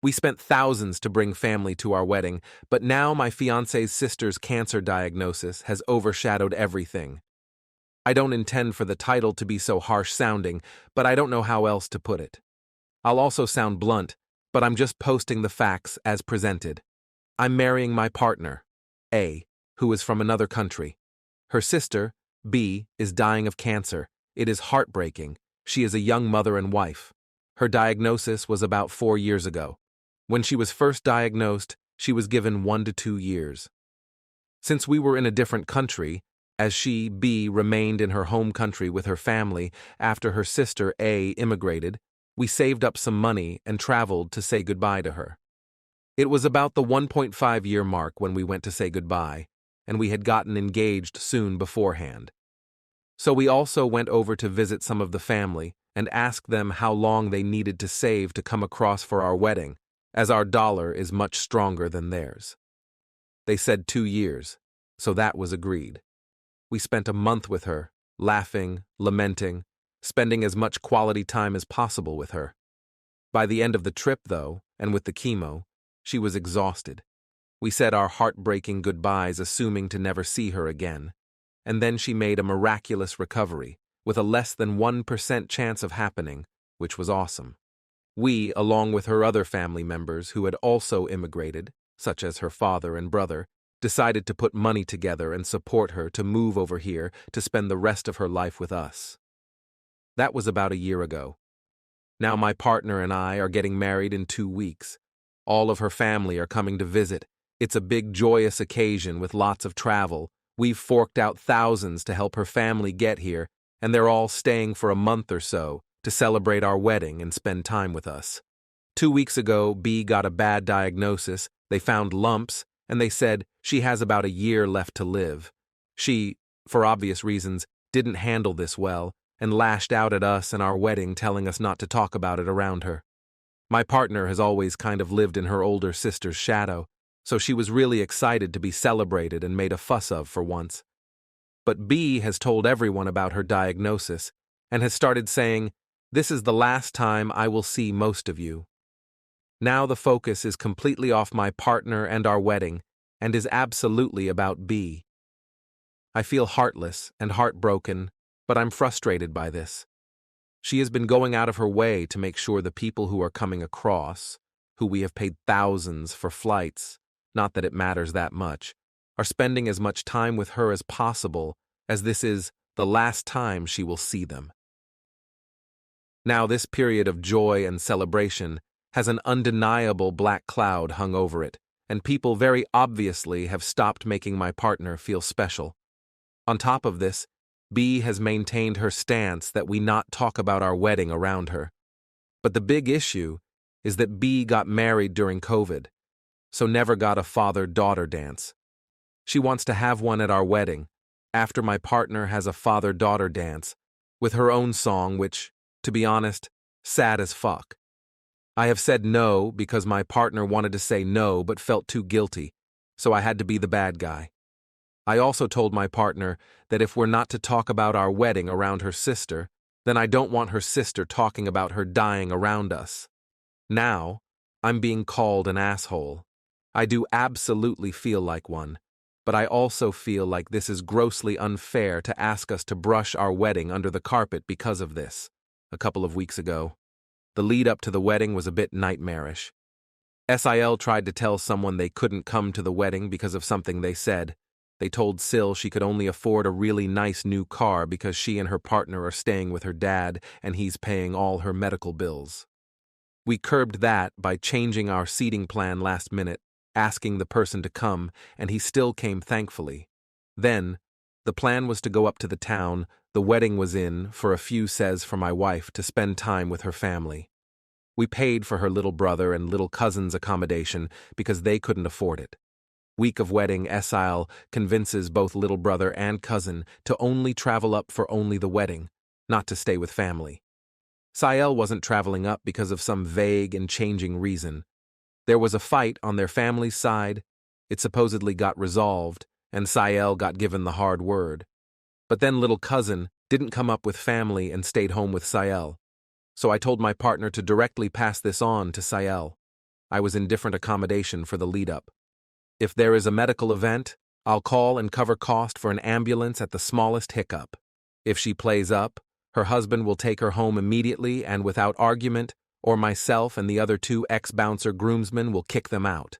We spent thousands to bring family to our wedding, but now my fiancé's sister's cancer diagnosis has overshadowed everything. I don't intend for the title to be so harsh sounding, but I don't know how else to put it. I'll also sound blunt, but I'm just posting the facts as presented. I'm marrying my partner, A, who is from another country. Her sister, B, is dying of cancer. It is heartbreaking. She is a young mother and wife. Her diagnosis was about 4 years ago. When she was first diagnosed, she was given 1 to 2 years. Since we were in a different country, as she, B, remained in her home country with her family after her sister, A, immigrated, we saved up some money and traveled to say goodbye to her. It was about the 1.5-year mark when we went to say goodbye, and we had gotten engaged soon beforehand. So we also went over to visit some of the family and asked them how long they needed to save to come across for our wedding, as our dollar is much stronger than theirs. They said 2 years, so that was agreed. We spent a month with her, laughing, lamenting, spending as much quality time as possible with her. By the end of the trip, though, and with the chemo, she was exhausted. We said our heartbreaking goodbyes, assuming to never see her again, and then she made a miraculous recovery, with a less than 1% chance of happening, which was awesome. We, along with her other family members who had also immigrated, such as her father and brother, decided to put money together and support her to move over here to spend the rest of her life with us. That was about a year ago. Now my partner and I are getting married in 2 weeks. All of her family are coming to visit. It's a big joyous occasion with lots of travel. We've forked out thousands to help her family get here, and they're all staying for a month or so to celebrate our wedding and spend time with us. 2 weeks ago, B got a bad diagnosis. They found lumps, and they said she has about a year left to live. She, for obvious reasons, didn't handle this well and lashed out at us and our wedding, telling us not to talk about it around her. My partner has always kind of lived in her older sister's shadow, so she was really excited to be celebrated and made a fuss of for once. But B has told everyone about her diagnosis and has started saying, "This is the last time I will see most of you." Now the focus is completely off my partner and our wedding, and is absolutely about B. I feel heartless and heartbroken, but I'm frustrated by this. She has been going out of her way to make sure the people who are coming across, who we have paid thousands for flights, not that it matters that much, are spending as much time with her as possible, as this is the last time she will see them. Now this period of joy and celebration has an undeniable black cloud hung over it, and people very obviously have stopped making my partner feel special. On top of this, B has maintained her stance that we not talk about our wedding around her. But the big issue is that B got married during COVID, so never got a father-daughter dance. She wants to have one at our wedding, after my partner has a father-daughter dance, with her own song which, to be honest, sad as fuck. I have said no because my partner wanted to say no but felt too guilty, so I had to be the bad guy. I also told my partner that if we're not to talk about our wedding around her sister, then I don't want her sister talking about her dying around us. Now, I'm being called an asshole. I do absolutely feel like one, but I also feel like this is grossly unfair to ask us to brush our wedding under the carpet because of this. A couple of weeks ago, the lead up to the wedding was a bit nightmarish. SIL tried to tell someone they couldn't come to the wedding because of something they said. They told Sil she could only afford a really nice new car because she and her partner are staying with her dad and he's paying all her medical bills. We curbed that by changing our seating plan last minute, asking the person to come, and he still came thankfully. Then, the plan was to go up to the town the wedding was in for a few says for my wife to spend time with her family. We paid for her little brother and little cousin's accommodation because they couldn't afford it. Week of wedding, Esile convinces both little brother and cousin to only travel up for only the wedding, not to stay with family. Sael wasn't traveling up because of some vague and changing reason. There was a fight on their family's side, it supposedly got resolved, and Sael got given the hard word. But then little cousin didn't come up with family and stayed home with Sael. So I told my partner to directly pass this on to Sael. I was in different accommodation for the lead-up. If there is a medical event, I'll call and cover cost for an ambulance at the smallest hiccup. If she plays up, her husband will take her home immediately and without argument, or myself and the other 2 ex-bouncer groomsmen will kick them out.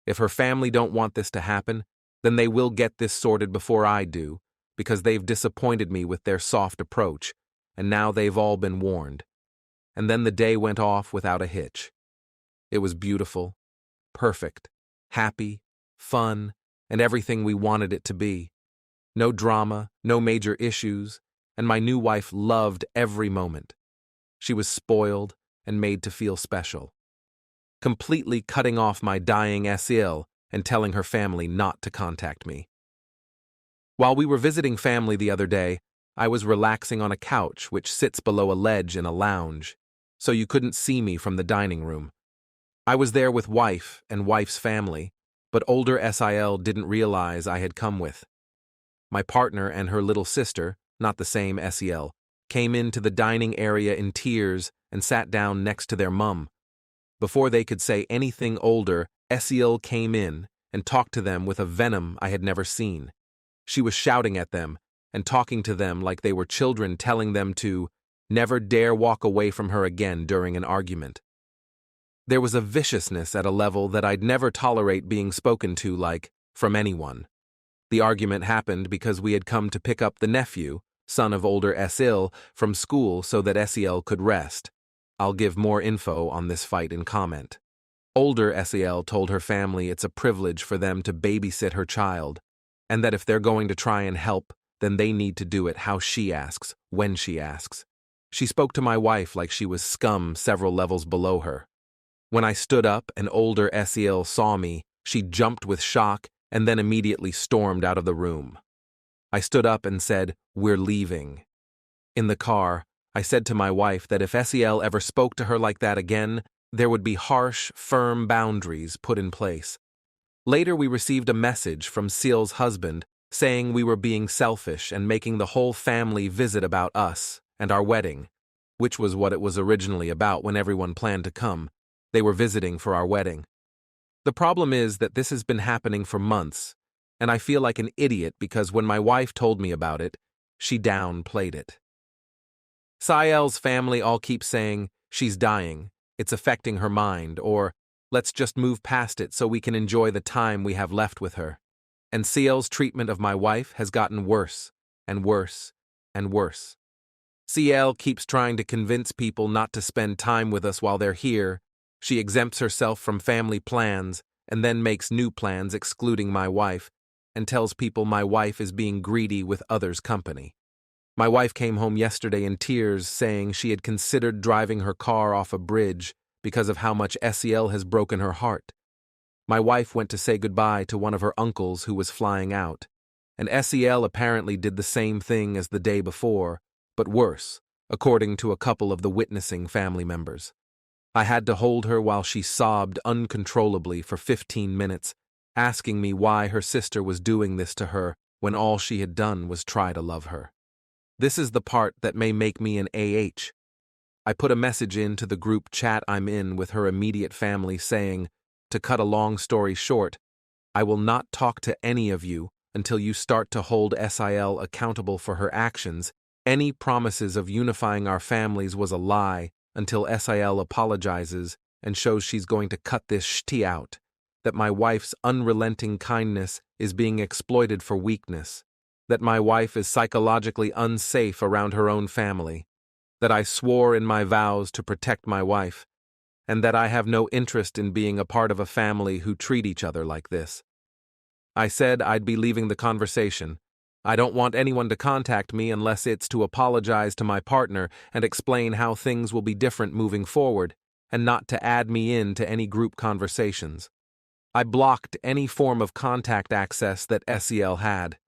If her family don't want this to happen, then they will get this sorted before I do, because they've disappointed me with their soft approach, and now they've all been warned. And then the day went off without a hitch. It was beautiful, perfect, happy, fun, and everything we wanted it to be. No drama, no major issues, and my new wife loved every moment. She was spoiled and made to feel special. Completely cutting off my dying SEL and telling her family not to contact me. While we were visiting family the other day, I was relaxing on a couch which sits below a ledge in a lounge, so you couldn't see me from the dining room. I was there with wife and wife's family, but older SIL didn't realize I had come with. My partner and her little sister, not the same SEL, came into the dining area in tears and sat down next to their mum. Before they could say anything, older SEL came in and talked to them with a venom I had never seen. She was shouting at them and talking to them like they were children, telling them to never dare walk away from her again during an argument. There was a viciousness at a level that I'd never tolerate being spoken to like, from anyone. The argument happened because we had come to pick up the nephew, son of older SIL, from school so that SEL could rest. I'll give more info on this fight in comment. Older SEL told her family it's a privilege for them to babysit her child, and that if they're going to try and help, then they need to do it how she asks, when she asks. She spoke to my wife like she was scum several levels below her. When I stood up and older SEL saw me, she jumped with shock and then immediately stormed out of the room. I stood up and said, "We're leaving." In the car, I said to my wife that if SEL ever spoke to her like that again, there would be harsh, firm boundaries put in place. Later, we received a message from SEL's husband saying we were being selfish and making the whole family visit about us and our wedding, which was what it was originally about when everyone planned to come. They were visiting for our wedding. The problem is that this has been happening for months, and I feel like an idiot because when my wife told me about it, she downplayed it. Sael's family all keep saying, "She's dying, it's affecting her mind," or "Let's just move past it so we can enjoy the time we have left with her." And CL's treatment of my wife has gotten worse and worse and worse. CL keeps trying to convince people not to spend time with us while they're here. She exempts herself from family plans and then makes new plans excluding my wife and tells people my wife is being greedy with others' company. My wife came home yesterday in tears saying she had considered driving her car off a bridge because of how much SEL has broken her heart. My wife went to say goodbye to one of her uncles who was flying out, and SEL apparently did the same thing as the day before, but worse, according to a couple of the witnessing family members. I had to hold her while she sobbed uncontrollably for 15 minutes, asking me why her sister was doing this to her when all she had done was try to love her. This is the part that may make me an AH. I put a message into the group chat I'm in with her immediate family saying, to cut a long story short, I will not talk to any of you until you start to hold SIL accountable for her actions. Any promises of unifying our families was a lie until SIL apologizes and shows she's going to cut this shti out, that my wife's unrelenting kindness is being exploited for weakness, that my wife is psychologically unsafe around her own family, that I swore in my vows to protect my wife, and that I have no interest in being a part of a family who treat each other like this. I said I'd be leaving the conversation. I don't want anyone to contact me unless it's to apologize to my partner and explain how things will be different moving forward, and not to add me in to any group conversations. I blocked any form of contact access that SEL had.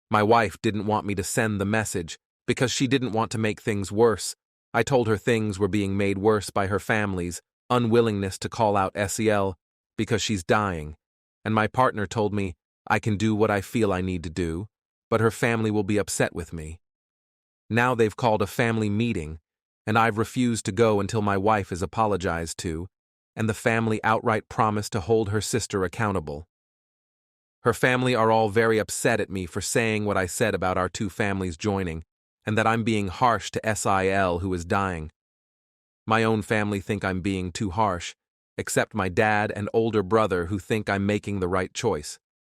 My wife didn't want me to send the message because she didn't want to make things worse. I told her things were being made worse by her family's unwillingness to call out SEL because she's dying, and my partner told me I can do what I feel I need to do, but her family will be upset with me. Now they've called a family meeting, and I've refused to go until my wife is apologized to, and the family outright promised to hold her sister accountable. Her family are all very upset at me for saying what I said about our two families joining, and that I'm being harsh to Sil, who is dying. My own family think I'm being too harsh, except my dad and older brother, who think I'm making the right choice.